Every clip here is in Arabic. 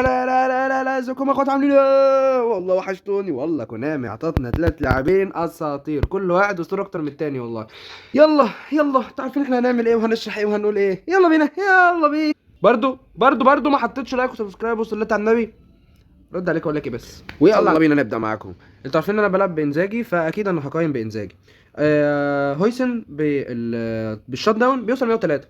لا ازيكم يا اخوات عاملين ايه؟ والله وحشتوني والله. كونامي عطتنا 3 لاعبين اساطير، كل واحد اسطوره اكتر من التاني والله. يلا يلا، انتوا عارفين احنا هنعمل ايه وهنشرح ايه وهنقول ايه. يلا بينا يلا بينا. برضو ما حطيتش لايك وسبسكرايب وصليت على النبي. رد عليك اقول لك ايه بس، ويلا بينا نبدا معاكم. انتوا عارفين ان انا بلعب بانزاجي، فاكيد انا هقيم بانزاجي. هويسن بالشوت داون بيوصل 103.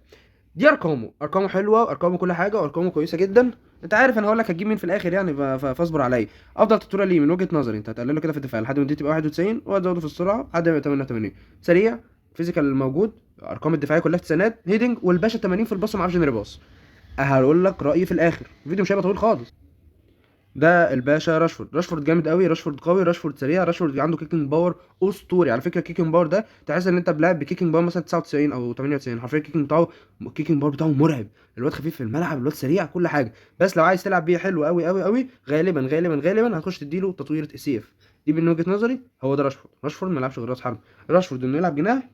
دي ارقامه حلوه، ارقامه كل حاجه، وارقامه كويسه جدا. انت عارف انا هقول لك هتجيب مين في الاخر يعني، فاصبر عليا. افضل تطويره ليه من وجهه نظري، انت هتقلله كده في الدفاع لحد ما دي تبقى 91، وهتزوده في السرعه لحد ما يبقى 88. سريع، فيزيكال موجود، ارقام الدفاعيه كلها في تسعينات، هيدنج والباشا 80 في الباص، ما معرفش جنري باص. هقول لك رايي في الاخر، الفيديو مش هيبقى طويل خالص. ده الباشا راشفورد جامد قوي، راشفورد قوي، راشفورد سريع، راشفورد عنده كيكنج باور اسطوري. على فكره الكيكنج باور ده تحس ان انت بلاعب بكيكنج باور مثلا 99 او 98، حرفيا الكيكنج باور بتاعه مرعب. الواد خفيف في الملعب، الواد سريع كل حاجه. بس لو عايز تلعب بيه حلو قوي قوي قوي، غالبا هتخش تديله تطويره السي اف. دي من وجهه نظري هو ده راشفورد ما يلعبش غير راس حرب. راشفورد انه يلعب جناح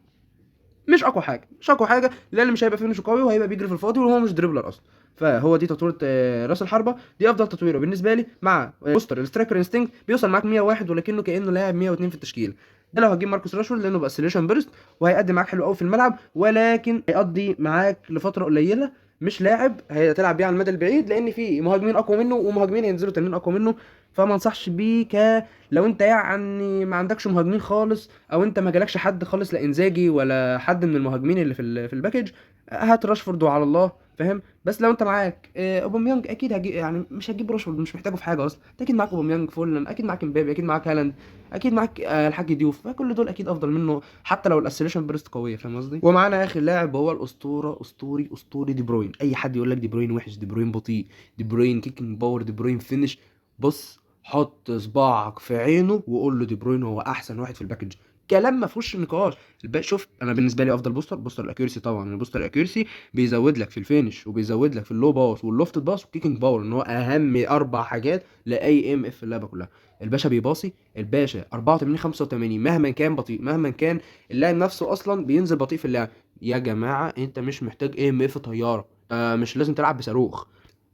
مش اقوى حاجه لان مش هيبقى فينش قوي، وهيبقى بيجري في الفاضي، وهو مش دريبلر اصلا. فهو دي تطويره راس الحربه، دي افضل تطويره بالنسبه لي. مع بوستر السترايكر انستنكت بيوصل معاك 101، ولكنه كانه لاعب 102 في التشكيل. ده لو هتجيب ماركوس راشفورد لانه بقى سيليشن بيرست، وهيقدم معاك حلو قوي في الملعب، ولكن هيقضي معاك لفتره قليله. مش لاعب هتلعب بيه على المدى البعيد، لان في مهاجمين اقوى منه ومهاجمين هينزلوا تانيين اقوى منه. فما انصحش بيه لو انت يعني ما عندكش مهاجمين خالص، او انت ما جالكش حد خالص، لا انزاجي ولا حد من المهاجمين اللي في الباكج. هات راشفورد وعلى الله، فاهم؟ بس لو انت معاك اوباميانج، اكيد هجي يعني مش هتجيب راشفورد، مش محتاجه في حاجه اصلا. انت اكيد معاك اوباميانج فولن، اكيد معاك امبابي، اكيد معاك هالاند، اكيد معاك الحاج ديوف، فكل دول اكيد افضل منه حتى لو الاسيليشن بريست قويه، فاهم قصدي؟ ومعانا اخر لاعب هو الاسطوره، اسطوري دي بروين. اي حد يقول لك دي بروين وحش، دي بروين بطيء، دي بروين كيكنج باور، دي بروين فينش، بص، حط صباعك في عينه وقول له دي بروين هو احسن واحد في الباكج. كلام ما فيهوش نقاش. الباقي شوف، انا بالنسبه لي افضل بوستر الاكيورسي طبعا. البوستر الاكيورسي بيزود لك في الفينش، وبيزود لك في اللو باس واللوفت باس والكيكنج باور، ان هو اهم 4 حاجات لاي ام اف في اللعبه كلها. الباشا بيباصي، الباشا 84 85، مهما كان بطيء، مهما كان اللاعب نفسه اصلا بينزل بطيء في اللعب. يا جماعه انت مش محتاج اي ام اف طياره، مش لازم تلعب بصاروخ.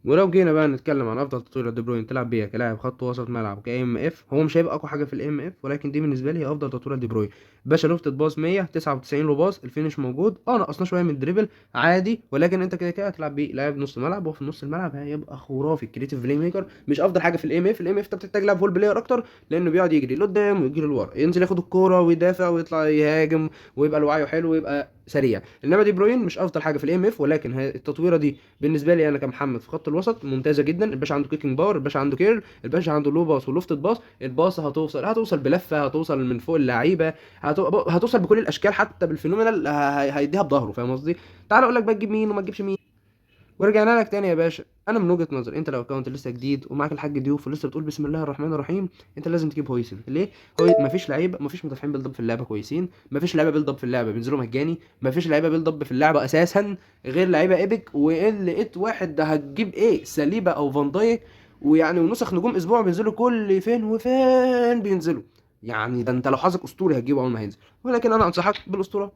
ولو جينا بقى نتكلم عن افضل تطوير دي بروين تلعب بيها كلاعب خط وسط ملعب كاي ام اف، هو مش هيبقى اقوى حاجه في الاي ام اف، ولكن دي بالنسبه لي هي افضل تطوير دي بروين. باشا لوفت باص 199 لو باص، الفينش موجود، نقصنا شويه من الدريبل عادي، ولكن انت كده كده هتلعب بيه لاعب نص ملعب، وفي نص الملعب هيبقى خرافي. الكريتيف بلاي ميكر مش افضل حاجه في الاي ام اف. الاي ام اف انت بتحتاج لاعب فول بلاير اكتر، لانه بيقعد يجري لقدام ويجري لورا، ينزل ياخد الكوره ويدافع ويطلع يهاجم، ويبقى الوعي حلو ويبقى سريع. انما دي بروين مش افضل حاجه في الاي ام اف، ولكن التطويره دي بالنسبه لي انا كمحمد في خط الوسط ممتازه جدا. الباشا عنده كيكنج باور، الباشا عنده كيرل، الباشا عنده لو باص ولوفت باص. الباص هتوصل بلفه، هتوصل من فوق اللعيبه، هتوصل بكل الاشكال، حتى بالفينومينال هيديها بظهره، فاهم قصدي؟ تعال اقول لك بقى تجيب مين وما تجيبش مين. ورجعنا لك تاني يا باشا. انا من وجهة نظري انت لو اكونت لسه جديد ومعاك الحاج ضيوف ولسه بتقول بسم الله الرحمن الرحيم، انت لازم تجيب هويسن. ليه؟ هو مفيش لعيبه، مفيش مدافعين بيلد اب في اللعبه كويسين، مفيش لعيبه بيلد اب في اللعبه بينزلوا مجاني، مفيش لعيبه بيلد اب في اللعبه اساسا غير لعيبه ايبك. وان لقيت واحد ده هتجيب ايه؟ ساليبا او فان دايك، ويعني ونسخ نجوم اسبوع بينزلوا كل فين وفين بينزلوا. يعني ده انت لو حظك اسطوري هتجيبه اول ما هينزل. ولكن انا انصحك بالاسطوره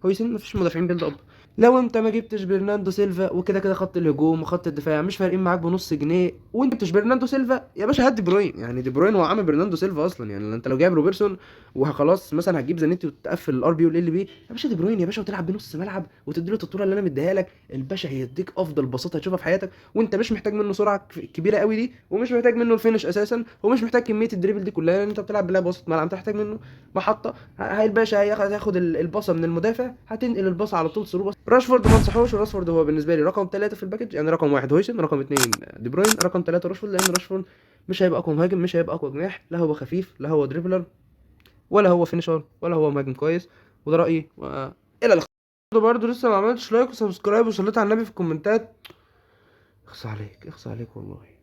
هويسن مفيش مدافعين بيلد اب. لو انت ما جبتش برناندو سيلفا، وكده كده خط الهجوم وخط الدفاع مش فارقين معاك بنص جنيه، وانت جبتش برناندو سيلفا، يا باشا هات دي بروين. يعني دي بروين هو عامل برناندو سيلفا اصلا. يعني انت لو جايب روبرتسون وخلاص مثلا هتجيب زانيتي وتقفل الار بي والال بي، يا باشا دي بروين يا باشا، وتلعب بنص ملعب وتديله التطوره اللي انا مديها لك. الباشا هيديك افضل بساطه هتشوفها في حياتك، وانت مش محتاج منه سرعه كبيره قوي دي، ومش محتاج منه الفينش اساسا، ومش محتاج كميه الدريبل دي كلها، لان انت بتلعب بلاعب وسط ملعب، انت محتاج منه محطه. هاي الباشا هياخد الباصه من المدافع، هتنقل الباصه على طول ثرو. راشفورد ما انصحوش. راشفورد هو بالنسبه لي رقم 3 في الباكج، يعني رقم 1 هويسن، رقم 2 دي بروين، رقم 3 راشفورد، لان راشفورد مش هيبقى اقوى مهاجم، مش هيبقى اقوى جناح، لا هو خفيف، لا هو دريبلر، ولا هو فينيشر، ولا هو مهاجم كويس. وده رايي الى الاخر. برضه لسه ما عملتش لايك وسبسكرايب وصليت على النبي في الكومنتات. اخص عليك والله.